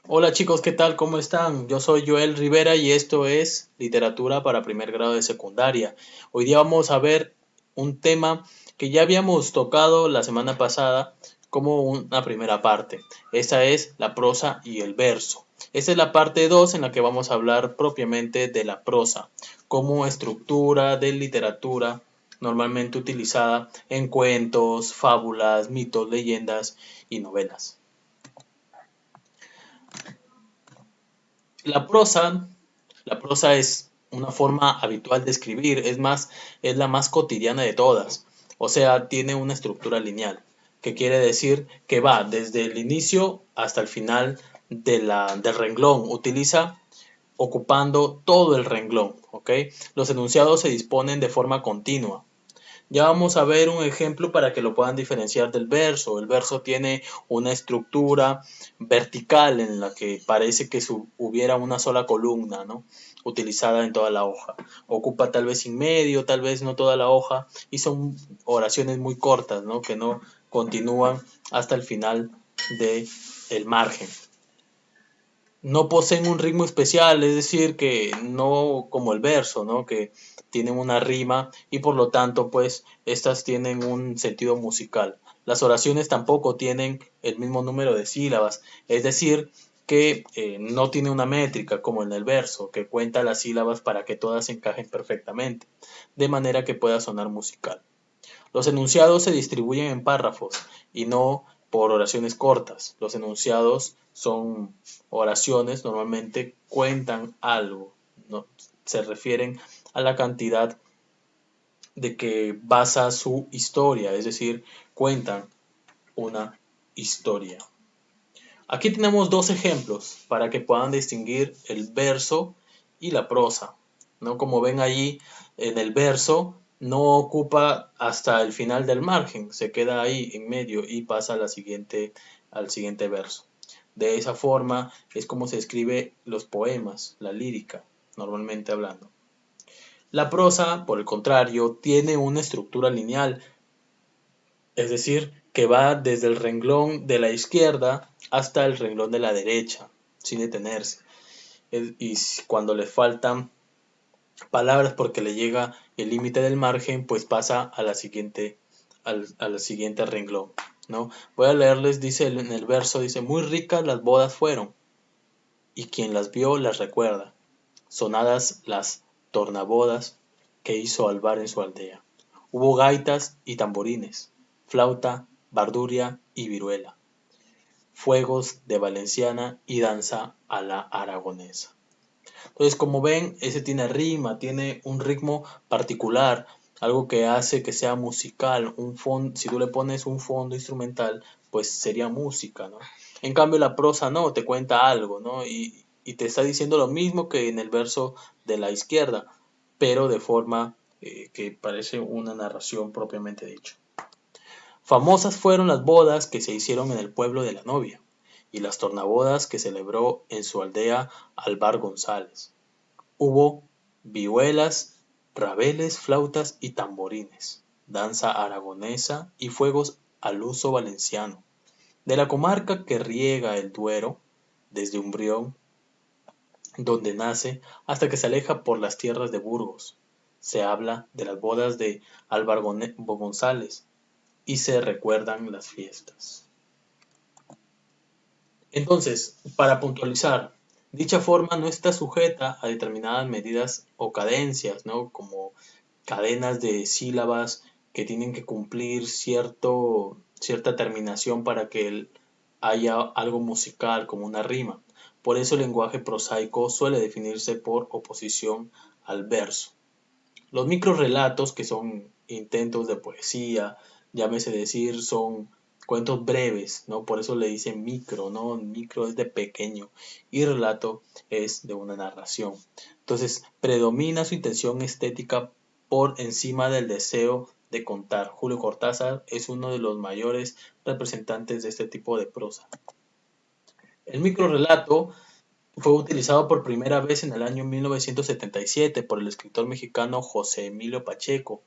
Hola chicos, ¿qué tal? ¿Cómo están? Yo soy Joel Rivera y esto es Literatura para primer grado de secundaria. Hoy día vamos a ver un tema que ya habíamos tocado la semana pasada como una primera parte. Esta es la prosa y el verso. Esta es la parte 2 en la que vamos a hablar propiamente de la prosa como estructura de literatura normalmente utilizada en cuentos, fábulas, mitos, leyendas y novelas. La prosa, la prosa es una forma habitual de escribir, es más, es la más cotidiana de todas. O sea, tiene una estructura lineal, que quiere decir que va desde el inicio hasta el final del renglón. Utiliza ocupando todo el renglón, ¿ok? Los enunciados se disponen de forma continua. Ya vamos a ver un ejemplo para que lo puedan diferenciar del verso. El verso tiene una estructura vertical en la que parece que hubiera una sola columna, ¿no? Utilizada en toda la hoja. Ocupa tal vez sin medio, tal vez no toda la hoja y son oraciones muy cortas, ¿no? Que no continúan hasta el final del margen. No poseen un ritmo especial, es decir, que no como el verso, ¿no? Que tienen una rima y por lo tanto, pues, estas tienen un sentido musical. Las oraciones tampoco tienen el mismo número de sílabas, es decir, que no tiene una métrica como en el verso, que cuenta las sílabas para que todas encajen perfectamente, de manera que pueda sonar musical. Los enunciados se distribuyen en párrafos y no por oraciones cortas. Los enunciados son oraciones, normalmente cuentan algo, ¿no? Se refieren a la cantidad de que basa su historia, es decir, cuentan una historia. Aquí tenemos dos ejemplos para que puedan distinguir el verso y la prosa, ¿no? Como ven allí, en el verso no ocupa hasta el final del margen, se queda ahí en medio y pasa a al siguiente verso. De esa forma es como se escribe los poemas, la lírica, normalmente hablando. La prosa, por el contrario, tiene una estructura lineal, es decir, que va desde el renglón de la izquierda hasta el renglón de la derecha, sin detenerse. Y cuando le faltan palabras porque le llega el límite del margen, pues pasa a al siguiente renglón, ¿no? Voy a leerles, dice en el verso, dice, muy ricas las bodas fueron, y quien las vio las recuerda, sonadas las tornabodas que hizo Alvar en su aldea. Hubo gaitas y tamborines, flauta, barduria y viruela, fuegos de valenciana y danza a la aragonesa. Entonces, como ven, ese tiene rima, tiene un ritmo particular, algo que hace que sea musical. Si tú le pones un fondo instrumental, pues sería música, ¿no? En cambio, la prosa no, te cuenta algo, ¿no? Y te está diciendo lo mismo que en el verso de la izquierda, pero de forma que parece una narración propiamente dicha. Famosas fueron las bodas que se hicieron en el pueblo de la novia, y las tornabodas que celebró en su aldea Alvar González. Hubo vihuelas, rabeles, flautas y tamborines, danza aragonesa y fuegos al uso valenciano. De la comarca que riega el Duero, desde Umbrión, donde nace, hasta que se aleja por las tierras de Burgos, se habla de las bodas de Álvaro González y se recuerdan las fiestas. Entonces, para puntualizar, dicha forma no está sujeta a determinadas medidas o cadencias, ¿no? Como cadenas de sílabas que tienen que cumplir cierta terminación para que haya algo musical, como una rima. Por eso el lenguaje prosaico suele definirse por oposición al verso. Los microrrelatos, que son intentos de poesía, llámese decir, son cuentos breves, ¿no? Por eso le dicen micro, ¿no? Micro es de pequeño y relato es de una narración. Entonces, predomina su intención estética por encima del deseo de contar. Julio Cortázar es uno de los mayores representantes de este tipo de prosa. El microrrelato fue utilizado por primera vez en el año 1977 por el escritor mexicano José Emilio Pacheco.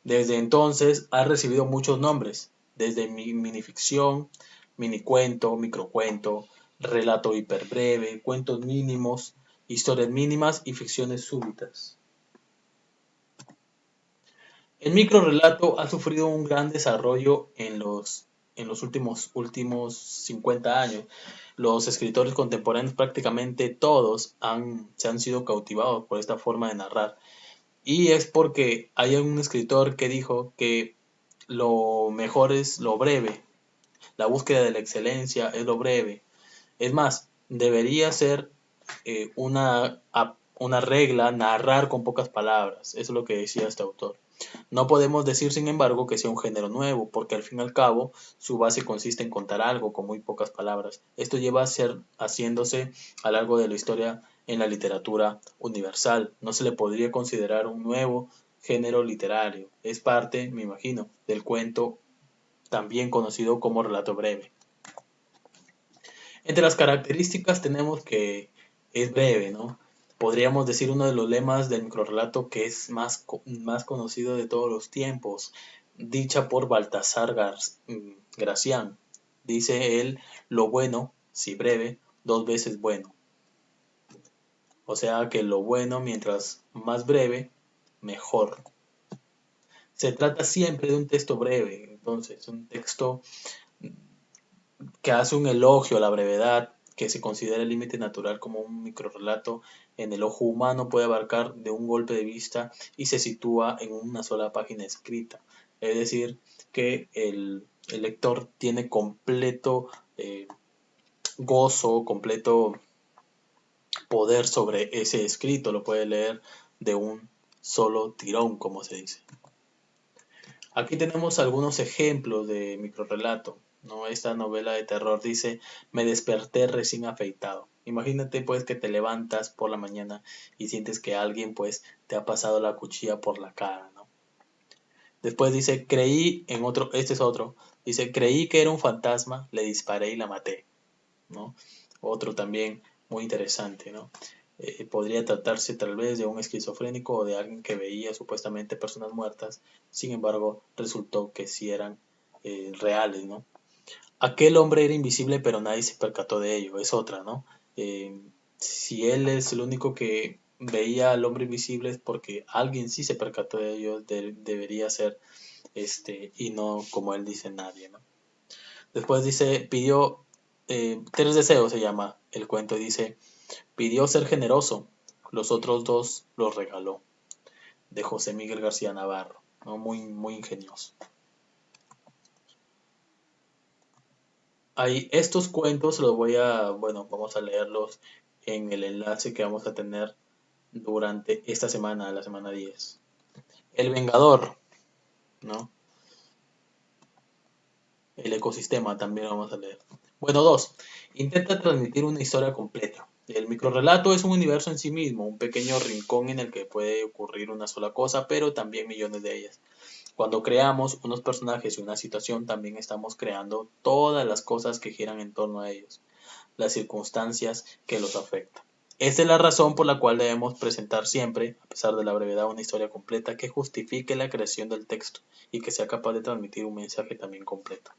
Desde entonces ha recibido muchos nombres, desde minificción, minicuento, microcuento, relato hiperbreve, cuentos mínimos, historias mínimas y ficciones súbitas. El microrrelato ha sufrido un gran desarrollo en los últimos 50 años. Los escritores contemporáneos, prácticamente todos, se han sido cautivados por esta forma de narrar. Y es porque hay un escritor que dijo que lo mejor es lo breve, la búsqueda de la excelencia es lo breve. Es más, debería ser una regla narrar con pocas palabras. Eso es lo que decía este autor. No podemos decir, sin embargo, que sea un género nuevo, porque al fin y al cabo su base consiste en contar algo con muy pocas palabras. Esto lleva a ser haciéndose a lo largo de la historia en la literatura universal. No se le podría considerar un nuevo género literario. Es parte, me imagino, del cuento también conocido como relato breve. Entre las características tenemos que es breve, ¿no? Podríamos decir uno de los lemas del microrrelato que es más conocido de todos los tiempos, dicha por Baltasar Gracián. Dice él, lo bueno, si breve, dos veces bueno. O sea que lo bueno, mientras más breve, mejor. Se trata siempre de un texto breve, entonces, un texto que hace un elogio a la brevedad, que se considera el límite natural como un microrrelato en el ojo humano puede abarcar de un golpe de vista y se sitúa en una sola página escrita. Es decir, que el lector tiene completo gozo, completo poder sobre ese escrito, lo puede leer de un solo tirón, como se dice. Aquí tenemos algunos ejemplos de microrrelato, ¿no? Esta novela de terror dice, me desperté recién afeitado. Imagínate pues que te levantas por la mañana y sientes que alguien pues te ha pasado la cuchilla por la cara, ¿no? Después dice, este es otro, dice, creí que era un fantasma, le disparé y la maté, ¿no? Otro también muy interesante, ¿no? Podría tratarse tal vez de un esquizofrénico o de alguien que veía supuestamente personas muertas, sin embargo, resultó que sí eran reales, ¿no? Aquel hombre era invisible, pero nadie se percató de ello, es otra, ¿no? Eh, si él es el único que veía al hombre invisible es porque alguien sí se percató de ello, debería ser y no como él dice nadie, ¿no? Después dice, pidió tres deseos, se llama el cuento, dice, pidió ser generoso, los otros dos los regaló, de José Miguel García Navarro, ¿no? Muy, muy ingenioso. Ahí, estos cuentos bueno, vamos a leerlos en el enlace que vamos a tener durante esta semana, la semana 10. El Vengador, ¿no? El ecosistema también lo vamos a leer. Bueno, 2. Intenta transmitir una historia completa. El microrrelato es un universo en sí mismo, un pequeño rincón en el que puede ocurrir una sola cosa, pero también millones de ellas. Cuando creamos unos personajes y una situación, también estamos creando todas las cosas que giran en torno a ellos, las circunstancias que los afectan. Esta es la razón por la cual debemos presentar siempre, a pesar de la brevedad, una historia completa que justifique la creación del texto y que sea capaz de transmitir un mensaje también completo.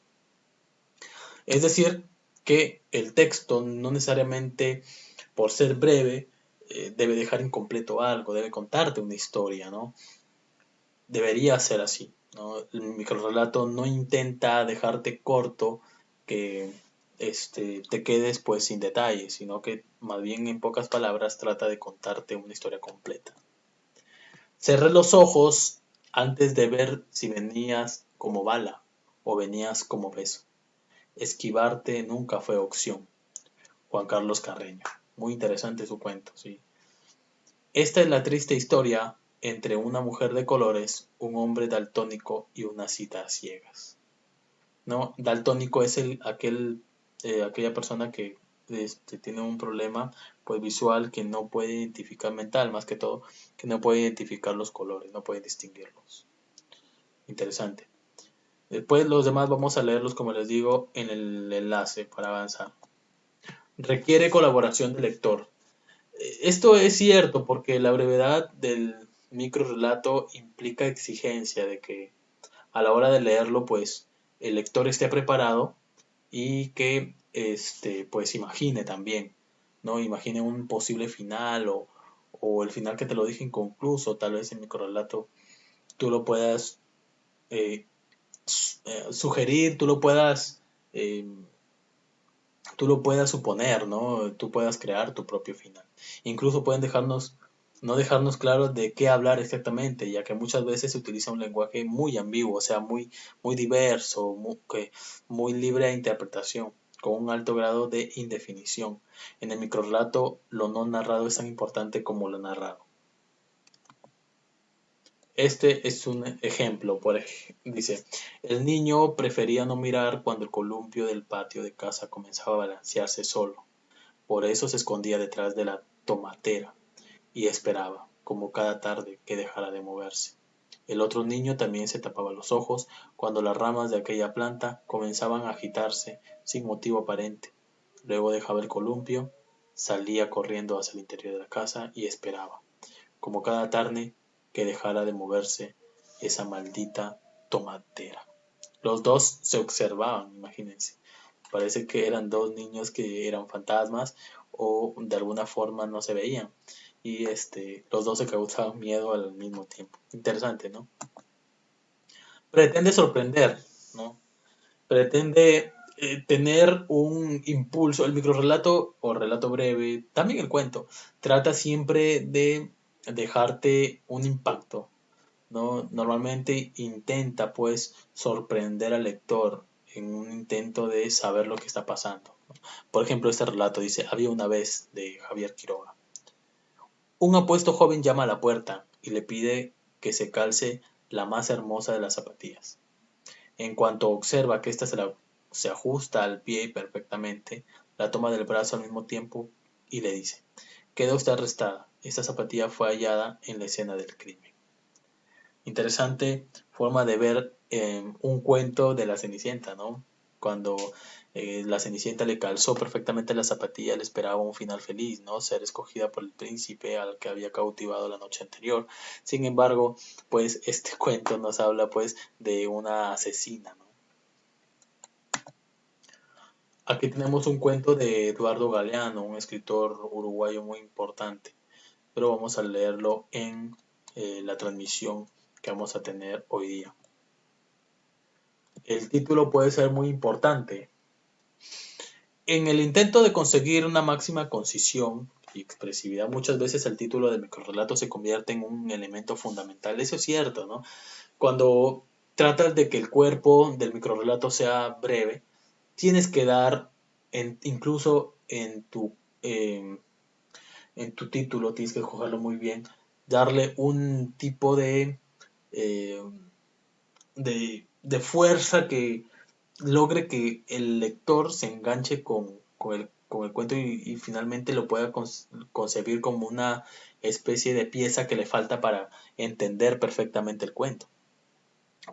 Es decir, que el texto no necesariamente por ser breve debe dejar incompleto algo, debe contarte una historia, ¿no? Debería ser así, ¿no? El microrrelato no intenta dejarte corto que te quedes pues sin detalles, sino que más bien en pocas palabras trata de contarte una historia completa. Cerré los ojos antes de ver si venías como bala o venías como beso. Esquivarte nunca fue opción. Juan Carlos Carreño. Muy interesante su cuento, sí. Esta es la triste historia entre una mujer de colores, un hombre daltónico y una cita a ciegas. ¿No? Daltónico es aquella persona que tiene un problema pues visual que no puede identificar, mental más que todo, que no puede identificar los colores, no puede distinguirlos. Interesante. Después los demás vamos a leerlos, como les digo, en el enlace para avanzar. Requiere colaboración del lector. Esto es cierto porque la brevedad del microrrelato implica exigencia de que a la hora de leerlo, pues el lector esté preparado y que pues imagine también, ¿no? Imagine un posible final o el final que te lo dije inconcluso, tal vez en microrelato tú lo puedas eh, sugerir, eh, tú lo puedas suponer, ¿no? Tú puedas crear tu propio final. Incluso pueden no dejarnos claro de qué hablar exactamente, ya que muchas veces se utiliza un lenguaje muy ambiguo, o sea, muy diverso, muy libre de interpretación, con un alto grado de indefinición. En el microrrelato, lo no narrado es tan importante como lo narrado. Este es un ejemplo, dice, el niño prefería no mirar cuando el columpio del patio de casa comenzaba a balancearse solo. Por eso se escondía detrás de la tomatera y esperaba, como cada tarde, que dejara de moverse. El otro niño también se tapaba los ojos cuando las ramas de aquella planta comenzaban a agitarse sin motivo aparente. Luego dejaba el columpio, salía corriendo hacia el interior de la casa y esperaba, como cada tarde, que dejara de moverse esa maldita tomatera. Los dos se observaban, imagínense. Parece que eran dos niños que eran fantasmas o de alguna forma no se veían. Y los dos se causaban miedo al mismo tiempo. Interesante, ¿no? Pretende sorprender, ¿no? Pretende tener un impulso. El microrrelato o relato breve, también el cuento, trata siempre de dejarte un impacto, ¿no? Normalmente intenta pues sorprender al lector en un intento de saber lo que está pasando. Por ejemplo, este relato dice, había una vez de Javier Quiroga. Un apuesto joven llama a la puerta y le pide que se calce la más hermosa de las zapatillas. En cuanto observa que ésta se ajusta al pie perfectamente, la toma del brazo al mismo tiempo y le dice, queda usted arrestada. Esta zapatilla fue hallada en la escena del crimen. Interesante forma de ver un cuento de la Cenicienta, ¿no? Cuando la Cenicienta le calzó perfectamente la zapatilla, le esperaba un final feliz, ¿no? Ser escogida por el príncipe al que había cautivado la noche anterior. Sin embargo, pues este cuento nos habla pues de una asesina, ¿no? Aquí tenemos un cuento de Eduardo Galeano, un escritor uruguayo muy importante, pero vamos a leerlo en la transmisión que vamos a tener hoy día. El título puede ser muy importante. En el intento de conseguir una máxima concisión y expresividad, muchas veces el título del microrrelato se convierte en un elemento fundamental. Eso es cierto, ¿no? Cuando tratas de que el cuerpo del microrrelato sea breve, tienes que dar, incluso en tu título, tienes que cogerlo muy bien, darle un tipo eh, de fuerza que logre que el lector se enganche con el cuento y finalmente lo pueda concebir como una especie de pieza que le falta para entender perfectamente el cuento.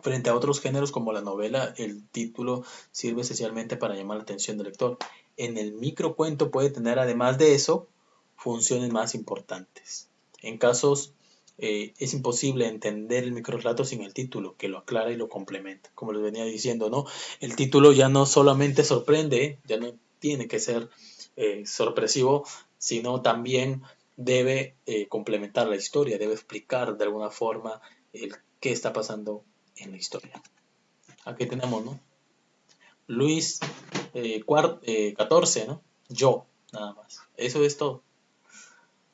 Frente a otros géneros como la novela, el título sirve esencialmente para llamar la atención del lector. En el microcuento puede tener, además de eso, funciones más importantes. En casos es imposible entender el microrelato sin el título, que lo aclara y lo complementa. Como les venía diciendo, ¿no? El título ya no solamente sorprende, ya no tiene que ser sorpresivo, sino también debe complementar la historia, debe explicar de alguna forma el qué está pasando en la historia. Aquí tenemos, ¿no? Luis 14, ¿no? Yo, nada más. Eso es todo.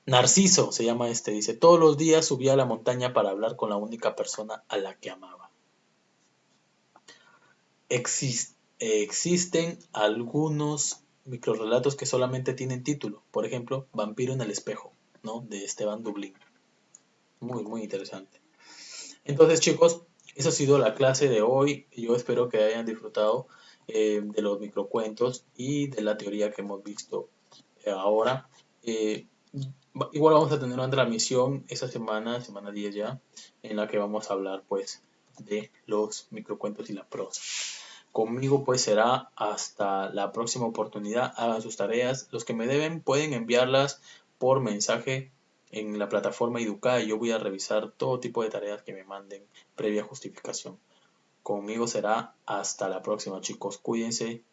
Narciso se llama dice, todos los días subía a la montaña para hablar con la única persona a la que amaba. Existen algunos microrelatos que solamente tienen título, por ejemplo, Vampiro en el espejo, ¿no? De Esteban Dublín. Muy interesante. Entonces, chicos, esa ha sido la clase de hoy. Yo espero que hayan disfrutado de los microcuentos y de la teoría que hemos visto ahora. Eh, Igual vamos a tener una transmisión esa semana 10 ya, en la que vamos a hablar pues de los microcuentos y la prosa. Conmigo pues será hasta la próxima oportunidad. Hagan sus tareas. Los que me deben pueden enviarlas por mensaje en la plataforma Educa y yo voy a revisar todo tipo de tareas que me manden previa justificación. Conmigo será hasta la próxima, chicos. Cuídense.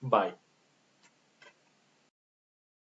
Bye.